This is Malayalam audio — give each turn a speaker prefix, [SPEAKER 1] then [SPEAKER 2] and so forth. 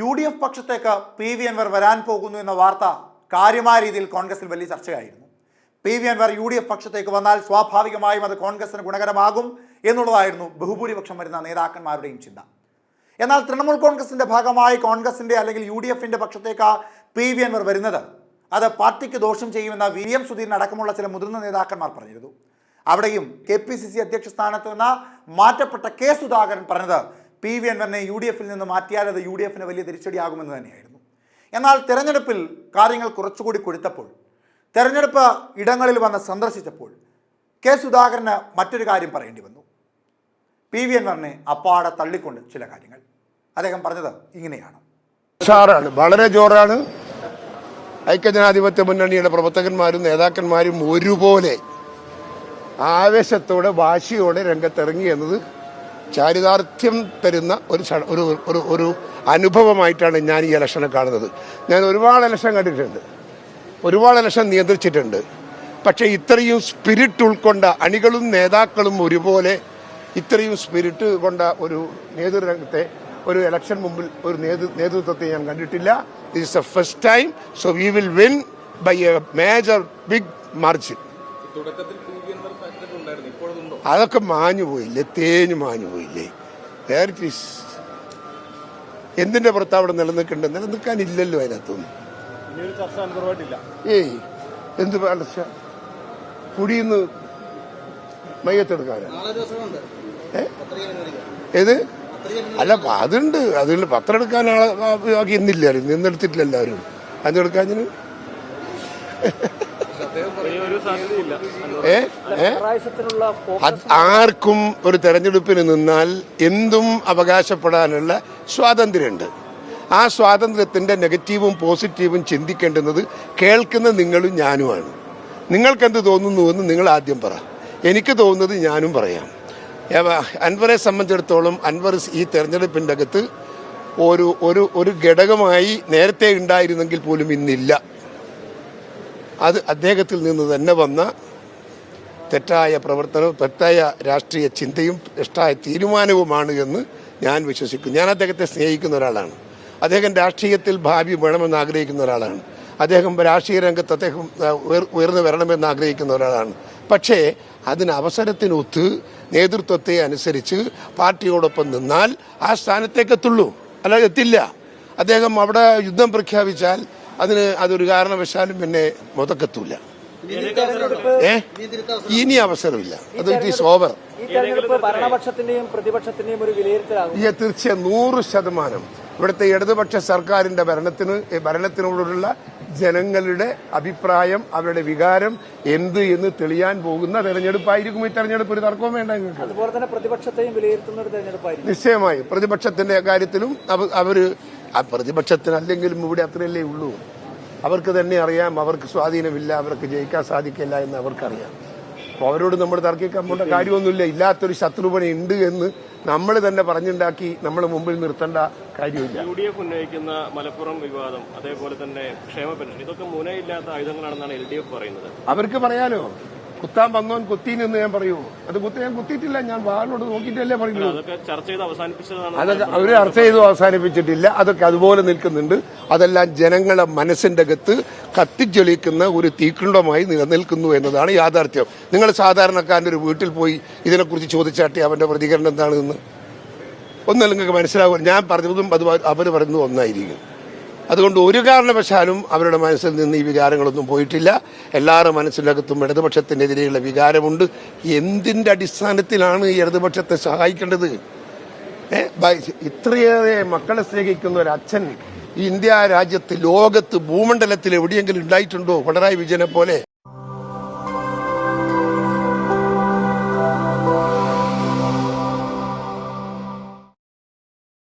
[SPEAKER 1] UDF പക്ഷത്തേക്ക് PV Anwar വരാൻ പോകുന്നു എന്ന വാർത്ത കാര്യമായ രീതിയിൽ കോൺഗ്രസിൽ വലിയ ചർച്ചയായിരുന്നു. PV Anwar UDF പക്ഷത്തേക്ക് വന്നാൽ സ്വാഭാവികമായും അത് കോൺഗ്രസിന് ഗുണകരമാകും എന്നുള്ളതായിരുന്നു ബഹുഭൂരിപക്ഷം വരുന്ന നേതാക്കന്മാരുടെയും ചിന്ത. എന്നാൽ തൃണമൂൽ കോൺഗ്രസിന്റെ ഭാഗമായി കോൺഗ്രസിന്റെ അല്ലെങ്കിൽ UDFന്റെ പക്ഷത്തേക്ക് PV Anwar വരുന്നത് അത് പാർട്ടിക്ക് ദോഷം ചെയ്യുമെന്ന VM സുധീരൻ അടക്കമുള്ള ചില മുതിർന്ന നേതാക്കന്മാർ പറഞ്ഞിരുന്നു. അവിടെയും KPCC അധ്യക്ഷ സ്ഥാനത്ത് നിന്ന് മാറ്റപ്പെട്ട K സുധാകരൻ പറഞ്ഞത് PV Anwarനെ UDFിൽ നിന്ന് മാറ്റിയാൽ അത് UDFിന് വലിയ തിരിച്ചടിയാകുമെന്ന് തന്നെയായിരുന്നു. എന്നാൽ തെരഞ്ഞെടുപ്പിൽ കാര്യങ്ങൾ കുറച്ചുകൂടി കൊഴുത്തപ്പോൾ, തെരഞ്ഞെടുപ്പ് ഇടങ്ങളിൽ വന്ന് സന്ദർശിച്ചപ്പോൾ K സുധാകരന് മറ്റൊരു കാര്യം പറയേണ്ടി വന്നു. PV Anwarനെ അപ്പാടെ തള്ളിക്കൊണ്ട് ചില കാര്യങ്ങൾ അദ്ദേഹം പറഞ്ഞത് ഇങ്ങനെയാണ്.
[SPEAKER 2] വളരെ ജോറാണ്. ഐക്യജനാധിപത്യ മുന്നണിയുടെ പ്രവർത്തകന്മാരും നേതാക്കന്മാരും ഒരുപോലെ ആവേശത്തോടെ വാശിയോടെ രംഗത്തിറങ്ങി എന്നത് ചാരിതാർത്ഥ്യം തരുന്ന ഒരു അനുഭവമായിട്ടാണ് ഞാൻ ഈ ഇലക്ഷനെ കാണുന്നത്. ഞാൻ ഒരുപാട് ഇലക്ഷൻ കണ്ടിട്ടുണ്ട്, ഒരുപാട് ഇലക്ഷൻ നിയന്ത്രിച്ചിട്ടുണ്ട്. പക്ഷേ ഇത്രയും സ്പിരിറ്റ് ഉൾക്കൊണ്ട അണികളും നേതാക്കളും ഒരുപോലെ ഇത്രയും സ്പിരിറ്റ് കൊണ്ട ഒരു നേതൃരംഗത്തെ ഒരു ഇലക്ഷൻ മുമ്പിൽ ഒരു നേതൃത്വത്തെ ഞാൻ കണ്ടിട്ടില്ല. This is the first time. So we will win by a major big margin. അതൊക്കെ മാഞ്ഞു പോയില്ലേ, തേഞ്ഞു മാഞ്ഞു പോയില്ലേ? എന്തിന്റെ പുറത്ത് അവിടെ നിലനിൽക്കാനില്ലല്ലോ അതിനകത്തൊന്നും. ഏയ് എന്ത് കുടിയിന്ന് മയ്യത്തെടുക്കാനാ? ഏത് അല്ല, അതുണ്ട്. അതിൽ പത്രം എടുക്കാൻ ആക്കി ഇന്നില്ല, നിന്നെടുത്തിട്ടില്ല എല്ലാവരും. അതിനെടുക്കാഞ്ഞിന് ആർക്കും ഒരു തെരഞ്ഞെടുപ്പിന് നിന്നാൽ എന്തും അവകാശപ്പെടാനുള്ള സ്വാതന്ത്ര്യമുണ്ട്. ആ സ്വാതന്ത്ര്യത്തിന്റെ നെഗറ്റീവും പോസിറ്റീവും ചിന്തിക്കേണ്ടുന്നത് കേൾക്കുന്ന നിങ്ങളും ഞാനുമാണ്. നിങ്ങൾക്കെന്ത് തോന്നുന്നുവെന്ന് നിങ്ങൾ ആദ്യം പറ. എനിക്ക് തോന്നുന്നത് ഞാനും പറയാം. അൻവറെ സംബന്ധിച്ചിടത്തോളം അൻവർ ഈ തെരഞ്ഞെടുപ്പിൻ്റെ അകത്ത് ഒരു ഘടകമായി നേരത്തെ ഉണ്ടായിരുന്നെങ്കിൽ പോലും ഇന്നില്ല. അത് അദ്ദേഹത്തിൽ നിന്ന് തന്നെ വന്ന തെറ്റായ പ്രവർത്തനവും തെറ്റായ രാഷ്ട്രീയ ചിന്തയും തെറ്റായ തീരുമാനവുമാണ് എന്ന് ഞാൻ വിശ്വസിക്കുന്നു. ഞാൻ അദ്ദേഹത്തെ സ്നേഹിക്കുന്ന ഒരാളാണ്. അദ്ദേഹം രാഷ്ട്രീയത്തിൽ ഭാവി വേണമെന്ന് ആഗ്രഹിക്കുന്ന ഒരാളാണ്. അദ്ദേഹം രാഷ്ട്രീയ രംഗത്ത് അദ്ദേഹം ഉയർന്നു വരണമെന്ന് ആഗ്രഹിക്കുന്ന ഒരാളാണ്. പക്ഷേ അതിന് അവസരത്തിനൊത്ത് നേതൃത്വത്തെ അനുസരിച്ച് പാർട്ടിയോടൊപ്പം നിന്നാൽ ആ സ്ഥാനത്തേക്ക് എത്തുള്ളൂ, അല്ലാതെ എത്തില്ല. അദ്ദേഹം അവിടെ യുദ്ധം പ്രഖ്യാപിച്ചാൽ അതൊരു കാരണവശാലും പിന്നെ മുതക്കെത്തൂല. ഇനി അവസരമില്ല. അത് ഇറ്റ് ഈസ് ഓവർ.
[SPEAKER 3] ഭരണപക്ഷത്തിന്റെയും പ്രതിപക്ഷത്തിന്റെയും ഒരു വിലയിരുത്തലാകും.
[SPEAKER 2] തീർച്ചയായും 100%. ഇവിടുത്തെ ഇടതുപക്ഷ സർക്കാരിന്റെ ഭരണത്തിനോടുള്ള ജനങ്ങളുടെ അഭിപ്രായം, അവരുടെ വികാരം എന്ത് എന്ന് തെളിയാൻ പോകുന്ന തെരഞ്ഞെടുപ്പായിരിക്കും ഈ തെരഞ്ഞെടുപ്പ്. ഒരു തർക്കവും വേണ്ട.
[SPEAKER 3] അതുപോലെ തന്നെ പ്രതിപക്ഷത്തെയും വിലയിരുത്തുന്ന ഒരു തെരഞ്ഞെടുപ്പായിരിക്കും.
[SPEAKER 2] നിശ്ചയമായും പ്രതിപക്ഷത്തിന്റെ കാര്യത്തിലും അവര് പ്രതിപക്ഷത്തിന് അല്ലെങ്കിലും ഇവിടെ അത്രയല്ലേ ഉള്ളൂ. അവർക്ക് തന്നെ അറിയാം അവർക്ക് സ്വാധീനമില്ല, അവർക്ക് ജയിക്കാൻ സാധിക്കില്ല എന്ന് അവർക്കറിയാം. അപ്പോൾ അവരോട് നമ്മൾ തർക്കിക്കാൻ പോകേണ്ട കാര്യമൊന്നുമില്ല. ഇല്ലാത്തൊരു ശത്രുപണി ഉണ്ട് എന്ന് നമ്മൾ തന്നെ പറഞ്ഞുണ്ടാക്കി നമ്മൾ മുമ്പിൽ നിർത്തേണ്ട കാര്യമില്ല.
[SPEAKER 4] UDF ഉന്നയിക്കുന്ന മലപ്പുറം വിവാദം, അതേപോലെ തന്നെ ക്ഷേമ പെൻഷൻ, ഇതൊക്കെ മുനയില്ലാത്ത ആയുധങ്ങളാണെന്നാണ് LDF പറയുന്നത്.
[SPEAKER 2] അവർക്ക് പറയാലോ, കുത്താൻ വന്നോൻ കുത്തീനെന്ന് ഞാൻ പറയൂ. അത് ഞാൻ കുത്തിയിട്ടില്ല, ഞാൻ വാളിനോട് നോക്കിയിട്ടല്ലേ പറയുള്ളൂ.
[SPEAKER 4] അതൊക്കെ ചർച്ച ചെയ്ത് അവസാനിപ്പിച്ചതാണ്.
[SPEAKER 2] അതൊക്കെ അവര് ചർച്ച ചെയ്തു അവസാനിപ്പിച്ചിട്ടില്ല. അതൊക്കെ അതുപോലെ നിൽക്കുന്നുണ്ട്. അതെല്ലാം ജനങ്ങളെ മനസ്സിന്റെ അകത്ത് കത്തിജ്വലിക്കുന്ന ഒരു തീക്കുണ്ടമായി നിലനിൽക്കുന്നു എന്നതാണ് യാഥാർത്ഥ്യം. നിങ്ങൾ സാധാരണക്കാരൻ്റെ ഒരു വീട്ടിൽ പോയി ഇതിനെക്കുറിച്ച് ചോദിച്ചാട്ടി അവന്റെ പ്രതികരണം എന്താണെന്ന് ഒന്നും നിങ്ങൾക്ക് മനസ്സിലാവും. ഞാൻ പറഞ്ഞതും അത് അവർ പറയുന്നതും ഒന്നായിരിക്കും. അതുകൊണ്ട് ഒരു കാരണവശാലും അവരുടെ മനസ്സിൽ നിന്ന് ഈ വികാരങ്ങളൊന്നും പോയിട്ടില്ല. എല്ലാവരുടെ മനസ്സിനകത്തും ഇടതുപക്ഷത്തിനെതിരെയുള്ള വികാരമുണ്ട്. എന്തിന്റെ അടിസ്ഥാനത്തിലാണ് ഈ ഇടതുപക്ഷത്തെ സഹായിക്കേണ്ടത്? ഇത്രയേറെ മക്കളെ സ്നേഹിക്കുന്ന ഒരു അച്ഛൻ ഇന്ത്യ രാജ്യത്ത്, ലോകത്ത്, ഭൂമണ്ഡലത്തിൽ എവിടെയെങ്കിലും ഉണ്ടായിട്ടുണ്ടോ? പിണറായി വിജയനെ പോലെ.